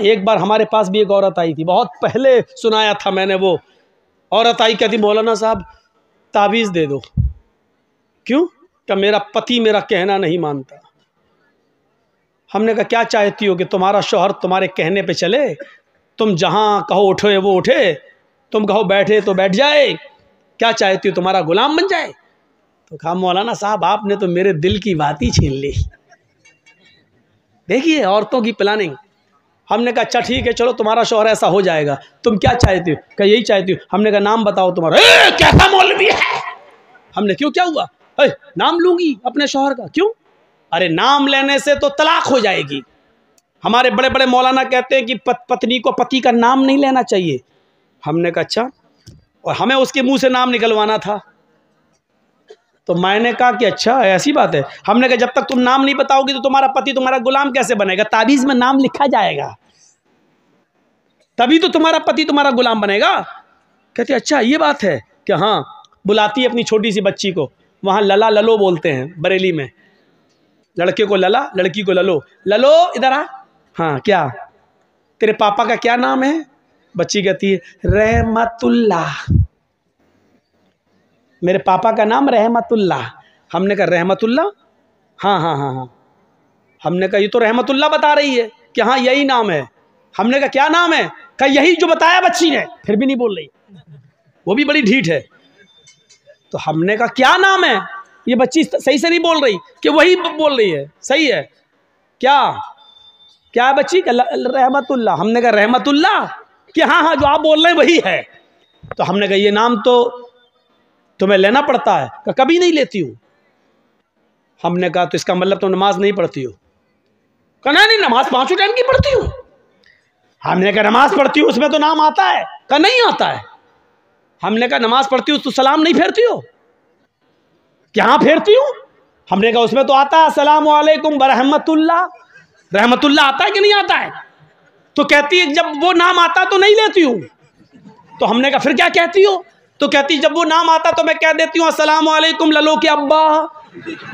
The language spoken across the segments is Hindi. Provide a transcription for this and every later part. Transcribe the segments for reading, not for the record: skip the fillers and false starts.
एक बार हमारे पास भी एक औरत आई थी, बहुत पहले सुनाया था मैंने। वो औरत आई, कहती मौलाना साहब ताबीज़ दे दो। क्यों? क्या मेरा पति मेरा कहना नहीं मानता। हमने कहा क्या चाहती हो कि तुम्हारा शौहर तुम्हारे कहने पे चले? तुम जहाँ कहो उठे वो उठे, तुम कहो बैठे तो बैठ जाए, क्या चाहती हो तुम्हारा गुलाम बन जाए? तो कहा मौलाना साहब आपने तो मेरे दिल की बात ही छीन ली। देखिए औरतों की प्लानिंग। हमने कहा अच्छा ठीक है, चलो तुम्हारा शौहर ऐसा हो जाएगा, तुम क्या चाहती हो? क्या यही चाहती हो? हमने कहा नाम बताओ तुम्हारा। कैसा मौलवी है? हमने क्यों, क्या हुआ? नाम लूंगी अपने शौहर का। क्यों? अरे नाम लेने से तो तलाक हो जाएगी। हमारे बड़े बड़े मौलाना कहते हैं कि पत्नी को पति का नाम नहीं लेना चाहिए। हमने कहा अच्छा, और हमें उसके मुंह से नाम निकलवाना था। तो मैंने कहा कि अच्छा ऐसी बात है। हमने कहा जब तक तुम नाम नहीं बताओगी तो तुम्हारा पति तुम्हारा गुलाम कैसे बनेगा? ताबीज़ में नाम लिखा जाएगा, तभी तो तुम्हारा पति तुम्हारा गुलाम बनेगा। कहते अच्छा ये बात है कि हाँ। बुलाती है अपनी छोटी सी बच्ची को, वहाँ लला ललो बोलते हैं बरेली में, लड़के को लला लड़की को ललो। ललो इधर आ। हाँ क्या तेरे पापा का क्या नाम है? बच्ची कहती है रहमतुल्लाह। मेरे पापा का नाम रहमतुल्लाह। हमने कहा रहमतुल्लाह? हाँ हाँ हाँ हाँ। हमने कहा ये तो रहमतुल्लाह बता रही है कि हाँ यही नाम है। हमने कहा क्या नाम है? कहा यही जो बताया बच्ची ने। फिर भी नहीं बोल रही, वो भी बड़ी ढीठ है। तो हमने कहा क्या नाम है? ये बच्ची सही से नहीं बोल रही कि वही बोल रही है। सही है क्या? क्या है बच्ची? रहमतुल्लाह। हमने कहा रहमतुल्लाह कि हाँ हाँ जो आप बोल रहे हैं वही है। तो हमने कहा ये नाम तो तुम्हें लेना पड़ता है। कि कभी नहीं लेती हूँ। हमने कहा तो इसका मतलब तुम नमाज नहीं पढ़ती हो? कहना नहीं नमाज 5 टाइम की पढ़ती हूँ। हमने कहा नमाज पढ़ती हूँ उसमें तो नाम आता है? कहा नहीं आता है। हमने कहा नमाज पढ़ती हूँ तो सलाम नहीं फेरती हो? क्या फेरती हूँ? हमने कहा उसमें तो आता है अस्सलामु अलैकुम बरहमतुल्लाह। रहमतुल्लाह आता है कि नहीं आता है? तो कहती है जब वो नाम आता तो नहीं लेती हूँ। तो हमने कहा फिर क्या कहती हो? तो कहती जब वो नाम आता तो मैं कह देती हूँ अस्सलामु अलैकुम ललो के अब्बा।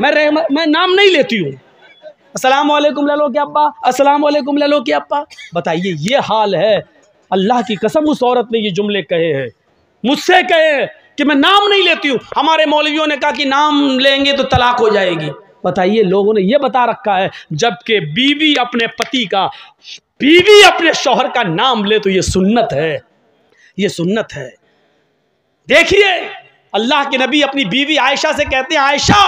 मैं नाम नहीं लेती हूँ। अस्सलामु अलैकुम ललो के अब्बा, अस्सलामु अलैकुम ललो के अब्बा। बताइए ये हाल है। अल्लाह की कसम उस औरत ने ये जुमले कहे हैं, मुझसे कहे कि मैं नाम नहीं लेती हूँ। हमारे मौलवियों ने कहा कि नाम लेंगे तो तलाक हो जाएगी। बताइए लोगों ने ये बता रखा है, जबकि बीवी अपने पति का, बीवी अपने शौहर का नाम ले तो ये सुन्नत है, ये सुन्नत है। देखिए अल्लाह के नबी अपनी बीवी आयशा से कहते हैं आयशा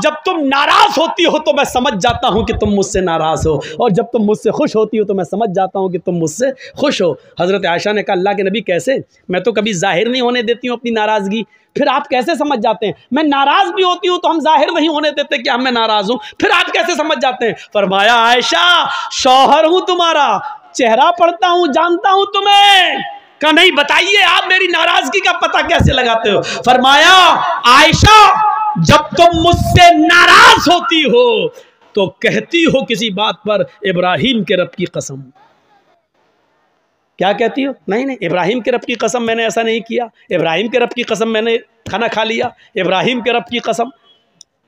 जब तुम नाराज होती हो तो मैं समझ जाता हूं कि तुम मुझसे नाराज हो, और जब तुम मुझसे खुश होती हो तो मैं समझ जाता हूं कि तुम मुझसे खुश हो। हज़रत आयशा ने कहा अल्लाह के नबी कैसे? मैं तो कभी जाहिर नहीं होने देती हूँ अपनी नाराज़गी, फिर आप कैसे समझ जाते हैं? मैं नाराज़ भी होती हूँ तो हम जाहिर नहीं होने देते कि मैं नाराज़ हूँ, फिर आप कैसे समझ जाते हैं? फरमाया आयशा शौहर हूँ तुम्हारा, चेहरा पढ़ता हूँ, जानता हूँ तुम्हें। का नहीं बताइए आप मेरी नाराजगी का पता कैसे लगाते हो? फरमाया आयशा जब तुम मुझसे नाराज होती हो तो कहती हो किसी बात पर इब्राहिम के रब की कसम। क्या कहती हो? नहीं नहीं इब्राहिम के रब की कसम मैंने ऐसा नहीं किया, इब्राहिम के रब की कसम मैंने खाना खा लिया, इब्राहिम के रब की कसम।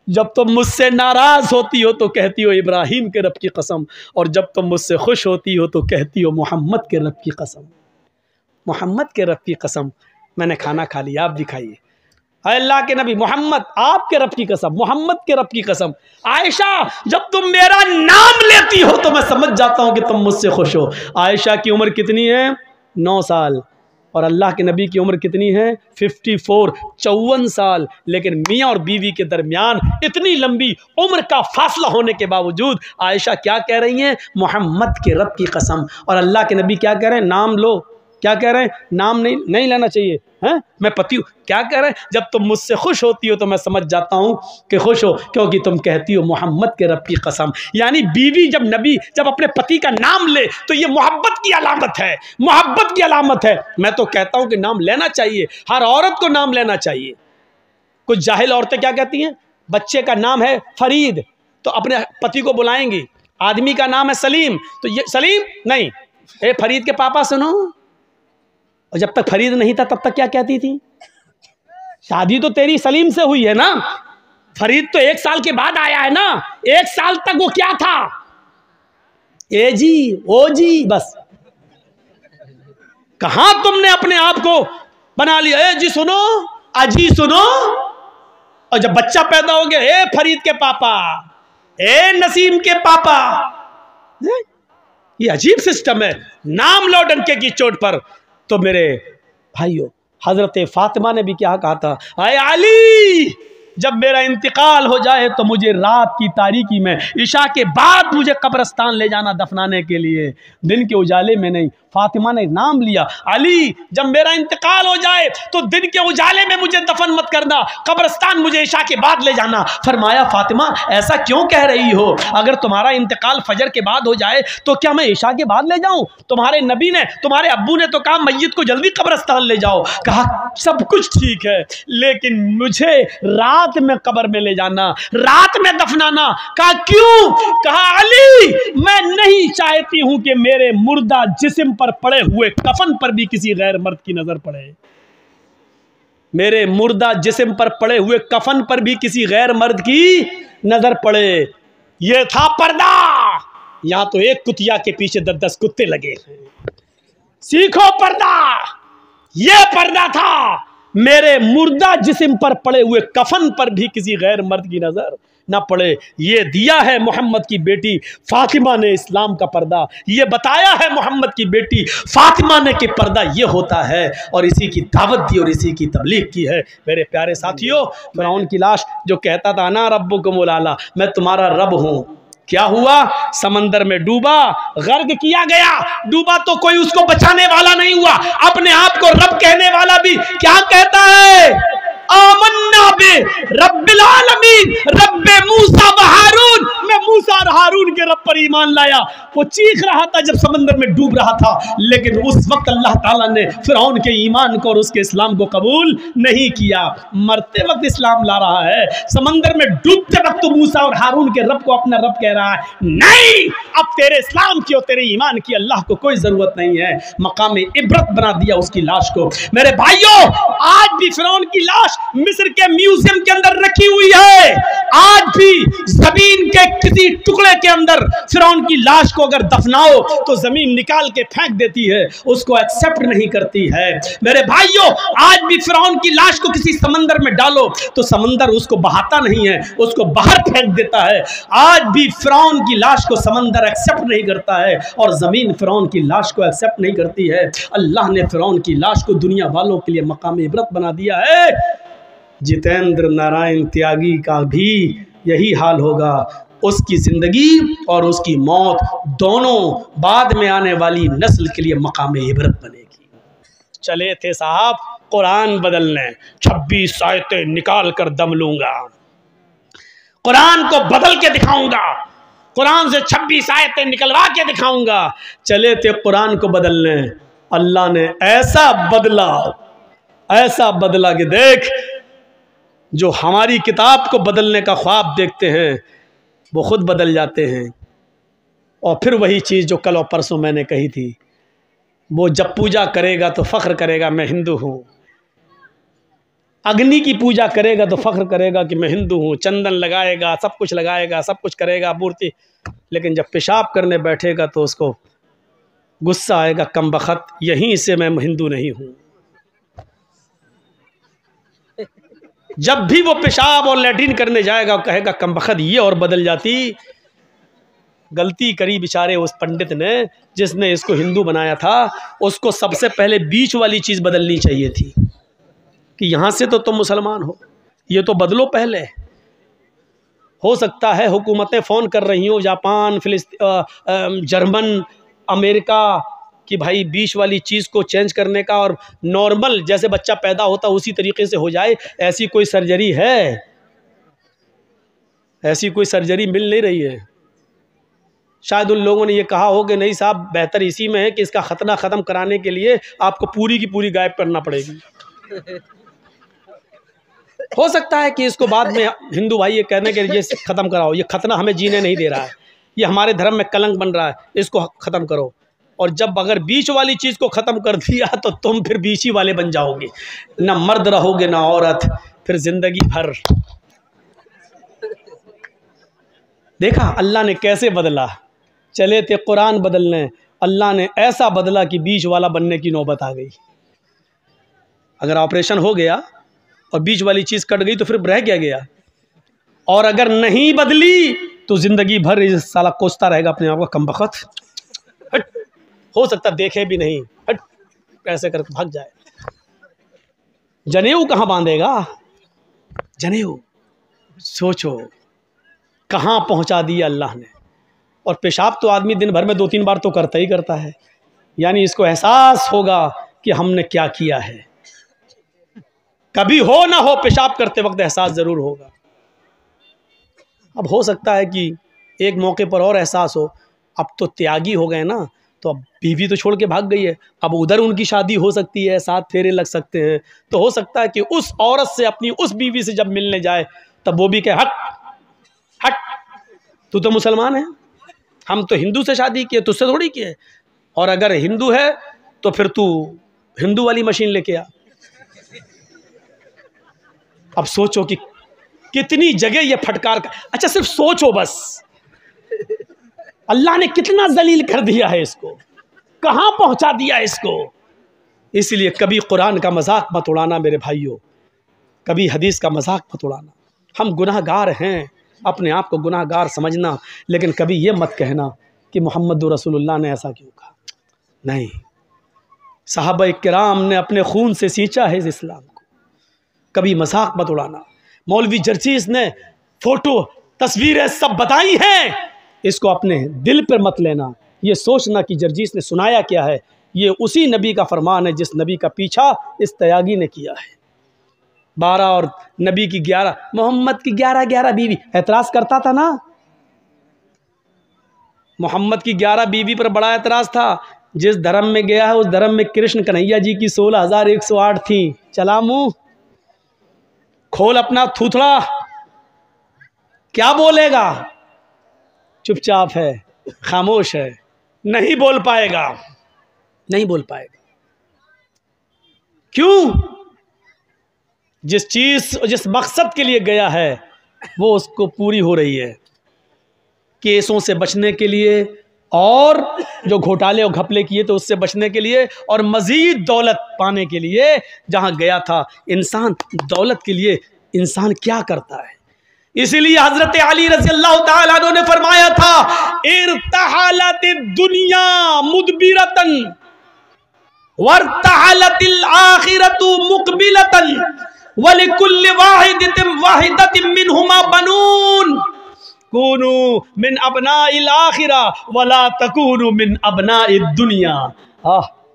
जब तुम मुझसे नाराज होती हो तो कहती हो इब्राहिम के रब की कसम, और जब तुम मुझसे खुश होती हो तो कहती हो मोहम्मद के रब की कसम। मोहम्मद के रब की कसम मैंने खाना खा लिया, आप दिखाइए। अल्लाह के नबी मोहम्मद आपके रब की कसम, मोहम्मद के रब की कसम। आयशा जब तुम मेरा नाम लेती हो तो मैं समझ जाता हूं कि तुम मुझसे खुश हो। आयशा की उम्र कितनी है? 9 साल। और अल्लाह के नबी की उम्र कितनी है? 54, 54 साल। लेकिन मियाँ और बीवी के दरमियान इतनी लंबी उम्र का फासला होने के बावजूद आयशा क्या कह रही हैं? मोहम्मद के रब की कसम। और अल्लाह के नबी क्या कह रहे हैं? नाम लो। क्या कह रहे हैं? नाम नहीं लेना चाहिए। हैं मैं पति हूँ। क्या कह रहे हैं? जब तुम मुझसे खुश होती हो तो मैं समझ जाता हूँ कि खुश हो, क्योंकि तुम कहती हो मोहम्मद के रब की कसम। यानी बीवी जब अपने पति का नाम ले तो ये मोहब्बत की अलामत है, मोहब्बत की अलामत है। मैं तो कहता हूँ कि नाम लेना चाहिए, हर औरत को नाम लेना चाहिए। कुछ जाहिल औरतें क्या कहती हैं? बच्चे का नाम है फरीद तो अपने पति को बुलाएंगी, आदमी का नाम है सलीम तो ये सलीम नहीं, ए फरीद के पापा सुनो। और जब तक फरीद नहीं था तब तक क्या कहती थी? शादी तो तेरी सलीम से हुई है ना, फरीद तो 1 साल के बाद आया है ना। 1 साल तक वो क्या था? ए जी, ओ जी, बस कहां तुमने अपने आप को बना लिया। ए जी सुनो, अजी सुनो। और जब बच्चा पैदा हो गया, ए फरीद के पापा, ए नसीम के पापा। ये अजीब सिस्टम है, नाम लो डंके की चोट पर। तो मेरे भाइयों, हजरत फातिमा ने भी क्या कहा था, आए अली, जब मेरा इंतकाल हो जाए तो मुझे रात की तारीकी में इशा के बाद मुझे कब्रिस्तान ले जाना दफनाने के लिए, दिन के उजाले में नहीं। फातिमा ने नाम लिया, अली जब मेरा इंतकाल हो जाए तो दिन के उजाले में मुझे दफन मत करना, कब्रिस्तान मुझे इशा के बाद ले जाना। फरमाया, फातिमा ऐसा क्यों कह रही हो? अगर तुम्हारा इंतकाल फजर के बाद हो जाए तो क्या मैं इशा के बाद ले जाऊं? तुम्हारे नबी ने, तुम्हारे अब्बू ने तो कहा मैयत को जल्दी कब्रिस्तान ले जाओ। कहा सब कुछ ठीक है, लेकिन मुझे रात में कब्र में ले जाना, रात में दफनाना। कहा क्यों? कहा अली, मैं नहीं चाहती हूं कि मेरे मुर्दा जिस्म पर पड़े हुए कफन पर भी किसी गैर मर्द की नजर पड़े। मेरे मुर्दा जिस्म पर पड़े हुए कफन पर भी किसी गैर मर्द की नजर पड़े। यह था पर्दा। यहां तो एक कुतिया के पीछे 10-10 कुत्ते लगे हैं। सीखो पर्दा। यह पर्दा था, मेरे मुर्दा जिस्म पर पड़े हुए कफन पर भी किसी गैर मर्द की नजर ना पड़े। ये दिया है मोहम्मद की बेटी फातिमा ने इस्लाम का पर्दा। ये बताया है मोहम्मद की बेटी फातिमा ने कि पर्दा ये होता है, और इसी की दावत दी और इसी की तबलीग की है। मेरे प्यारे साथियों, फिरौन की लाश जो कहता था ना रब्बुकुमुल आला, मैं तुम्हारा रब हूं, क्या हुआ? समंदर में डूबा, गर्क किया गया। डूबा तो कोई उसको बचाने वाला नहीं हुआ। अपने आप को रब कहने वाला भी क्या कहता है? आमन्ना बे रब्बिल आलमीन, रब्बे मूसा व हारून। मैं मूसा और हारून के रब पर ईमान लाया। वो चीख रहा था जब समंदर में डूब रहा था, लेकिन उस वक्त अल्लाह ताला ने फिरौन के ईमान को और उसके इस्लाम को कबूल नहीं किया। मरते वक्त इस्लाम ला रहा है, समंदर में डूबते वक्त तो मूसा और हारून के रब को अपना रब कह रहा है। नहीं, अब तेरे इस्लाम की और तेरे ईमान की अल्लाह को कोई जरूरत नहीं है। मकाम इबरत बना दिया उसकी लाश को। मेरे भाइयों, आज भी फिरौन की लाश मिस्र के म्यूजियम के अंदर रखी हुई है। आज भी जमीन के किसी टुकड़े के अंदर फिरौन की लाश को अगर दफनाओ तो जमीन निकाल के फेंक देती है, उसको एक्सेप्ट नहीं करती है। मेरे भाइयों, आज भी फिरौन की लाश को किसी समंदर में डालो तो समंदर उसको बहाता नहीं है, उसको बाहर फेंक देता है। आज भी फिरौन की लाश को समंदर एक्सेप्ट नहीं करता है और जमीन फिरौन की लाश को एक्सेप्ट नहीं करती है। अल्लाह ने फिरौन की लाश को दुनिया वालों के लिए मकाम इबरत बना दिया है। जितेंद्र नारायण त्यागी का भी यही हाल होगा। उसकी जिंदगी और उसकी मौत दोनों बाद में आने वाली नस्ल के लिए मकाम इबरत बनेगी। चले थे साहब कुरान बदलने, 26 आयतें निकाल कर दम लूंगा, कुरान को बदल के दिखाऊंगा, कुरान से 26 आयतें निकलवा के दिखाऊंगा। चले थे कुरान को बदलने, अल्लाह ने ऐसा बदला कि देख, जो हमारी किताब को बदलने का ख्वाब देखते हैं वो खुद बदल जाते हैं। और फिर वही चीज़ जो कल और परसों मैंने कही थी, वो जब पूजा करेगा तो फ़ख्र करेगा मैं हिंदू हूँ, अग्नि की पूजा करेगा तो फ़ख्र करेगा कि मैं हिंदू हूँ, चंदन लगाएगा, सब कुछ लगाएगा, सब कुछ करेगा मूर्ति, लेकिन जब पेशाब करने बैठेगा तो उसको गुस्सा आएगा, कमबख्त यहीं से मैं हिंदू नहीं हूँ। जब भी वो पेशाब और लैट्रिन करने जाएगा कहेगा कमबख्त ये, और बदल जाती। गलती करी बेचारे उस पंडित ने जिसने इसको हिंदू बनाया था। उसको सबसे पहले बीच वाली चीज़ बदलनी चाहिए थी कि यहाँ से तो तुम मुसलमान हो, ये तो बदलो पहले। हो सकता है हुकूमतें फ़ोन कर रही हों, जापान, फिलिस्तीन, जर्मन, अमेरिका, कि भाई बीच वाली चीज़ को चेंज करने का और नॉर्मल जैसे बच्चा पैदा होता उसी तरीके से हो जाए। ऐसी कोई सर्जरी है? ऐसी कोई सर्जरी मिल नहीं रही है। शायद उन लोगों ने ये कहा हो कि नहीं साहब, बेहतर इसी में है कि इसका खतना ख़त्म कराने के लिए आपको पूरी की पूरी गायब करना पड़ेगी। हो सकता है कि इसको बाद में हिंदू भाई ये कहने के लिए ख़त्म कराओ, ये खतना हमें जीने नहीं दे रहा है, ये हमारे धर्म में कलंक बन रहा है, इसको ख़त्म करो। और जब अगर बीच वाली चीज़ को ख़त्म कर दिया तो तुम फिर बीच वाले बन जाओगे, ना मर्द रहोगे ना औरत, फिर ज़िंदगी भर। देखा अल्लाह ने कैसे बदला। चले थे कुरान बदलने, अल्लाह ने ऐसा बदला कि बीच वाला बनने की नौबत आ गई। अगर ऑपरेशन हो गया और बीच वाली चीज़ कट गई तो फिर रह क्या गया। और अगर नहीं बदली तो ज़िंदगी भर इस साला कोसता रहेगा अपने आप को, कमबख्त, हट, हो सकता देखे भी नहीं, हट, ऐसे करके भाग जाए। जनेऊ कहाँ बांधेगा, जनेऊ सोचो कहाँ पहुँचा दिया अल्लाह ने। और पेशाब तो आदमी दिन भर में 2-3 बार तो करता ही करता है, यानी इसको एहसास होगा कि हमने क्या किया है। कभी हो ना हो पेशाब करते वक्त एहसास ज़रूर होगा। अब हो सकता है कि एक मौके पर और एहसास हो, अब तो त्यागी हो गए ना, तो अब बीवी तो छोड़ के भाग गई है, अब उधर उनकी शादी हो सकती है, 7 फेरे लग सकते हैं, तो हो सकता है कि उस औरत से, अपनी उस बीवी से जब मिलने जाए तब वो भी कहे हट हट, तू तो मुसलमान है, हम तो हिंदू से शादी किए, तुझसे थोड़ी किए, और अगर हिंदू है तो फिर तू हिंदू वाली मशीन लेके आ। अब सोचो कि कितनी जगह ये फटकार का, अच्छा सिर्फ सोचो बस, अल्लाह ने कितना जलील कर दिया है इसको, कहां पहुंचा दिया इसको। इसलिए कभी कुरान का मजाक मत उड़ाना मेरे भाइयों, कभी हदीस का मजाक मत उड़ाना। हम गुनाहगार हैं, अपने आप को गुनाहगार समझना, लेकिन कभी ये मत कहना कि मोहम्मद रसूलुल्लाह ने ऐसा क्यों कहा। नहीं, सहाबा किराम ने अपने खून से सींचा है इस इस्लाम को, कभी मजाक मत उड़ाना। मौलवी जर्जीस ने फोटो तस्वीरें सब बताई हैं, इसको अपने दिल पर मत लेना। ये सोचना कि जर्जीस ने सुनाया क्या है, ये उसी नबी का फरमान है जिस नबी का पीछा इस तयागी ने किया है। 12 और नबी की 11, मोहम्मद की 11 बीवी, एतराज़ करता था ना, मोहम्मद की 11 बीवी पर बड़ा एतराज़ था। जिस धर्म में गया है उस धर्म में कृष्ण कन्हैया जी की 16,108 थी। चला मुँह, खोल अपना थूथड़ा, क्या बोलेगा, चुपचाप है, खामोश है, नहीं बोल पाएगा, नहीं बोल पाएगा। क्यों? जिस चीज, जिस मकसद के लिए गया है वो उसको पूरी हो रही है। केसों से बचने के लिए, और जो घोटाले और घपले किए तो उससे बचने के लिए, और मजीद दौलत पाने के लिए जहां गया था। इंसान दौलत के लिए इंसान क्या करता है। इसीलिए हजरत अली रज़ी अल्लाह तआला अन्हु ने फरमाया था, इर्तहलतिद दुनिया मुदबिरतन वर्तहलतिल आखिरतु मुकबिलतन वलिकुल्लि वाहिदतिन मिनहुमा बनून कूनू मिन अबनाइल आखिरा वला तकूनू मिन अबनाइद दुनिया।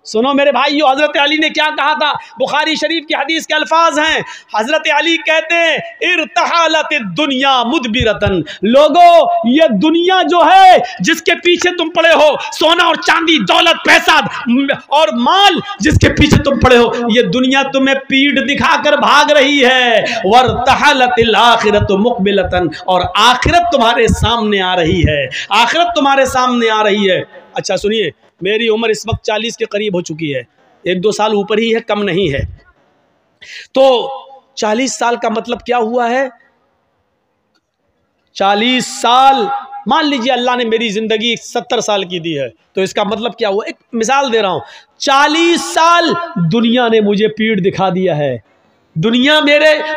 सुनो मेरे भाइयों, हज़रत अली ने क्या कहा था, बुखारी शरीफ की हदीस के अल्फाज हैं। हज़रत अली कहते हैं, इर्तहालतिद दुनिया मुदबिरतन, लोगों ये दुनिया जो है जिसके पीछे तुम पड़े हो, सोना और चांदी, दौलत, पैसा और माल जिसके पीछे तुम पड़े हो, ये दुनिया तुम्हें पीठ दिखाकर भाग रही है। वर्तहलतिल आखिरतु मुकबिलतन, और आखिरत तुम्हारे सामने आ रही है, आखिरत तुम्हारे सामने आ रही है। अच्छा सुनिए, मेरी उम्र इस वक्त 40 के करीब हो चुकी है, 1-2 साल ऊपर ही है, कम नहीं है। तो 40 साल का मतलब क्या हुआ है, 40 साल, मान लीजिए अल्लाह ने मेरी जिंदगी 70 साल की दी है, तो इसका मतलब क्या हुआ। एक मिसाल दे रहा हूं, 40 साल दुनिया ने मुझे पीठ दिखा दिया है, दुनिया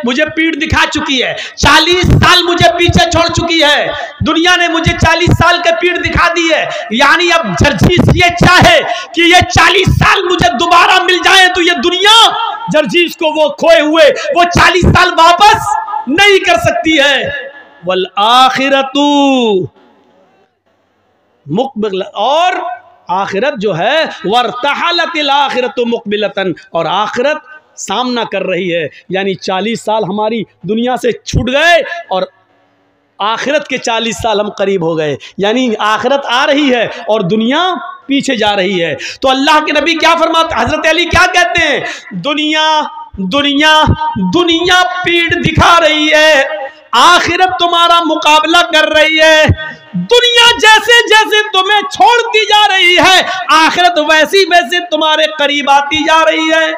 मुझे पीठ दिखा चुकी है, 40 साल मुझे पीछे छोड़ चुकी है, दुनिया ने मुझे 40 साल के पीठ दिखा दी है। यानी अब जर्जीस ये चाहे कि ये 40 साल मुझे दोबारा मिल जाए तो ये दुनिया जर्जीस को वो खोए हुए वो 40 साल वापस नहीं कर सकती है। वल आखिरतु मुकबिल, और आखिरत जो है, वर्तहलतिल आखिरतु मुकबिलतन, और आखिरत सामना कर रही है। यानी 40 साल हमारी दुनिया से छूट गए और आखिरत के 40 साल हम करीब हो गए, यानी आखिरत आ रही है और दुनिया पीछे जा रही है। तो अल्लाह के नबी क्या फरमाते, हजरत अली क्या कहते हैं, दुनिया दुनिया दुनिया पीठ दिखा रही है, आखिरत तुम्हारा मुकाबला कर रही है। दुनिया जैसे जैसे तुम्हें छोड़ती जा रही है, आखिरत वैसी वैसे तुम्हारे करीब आती जा रही है।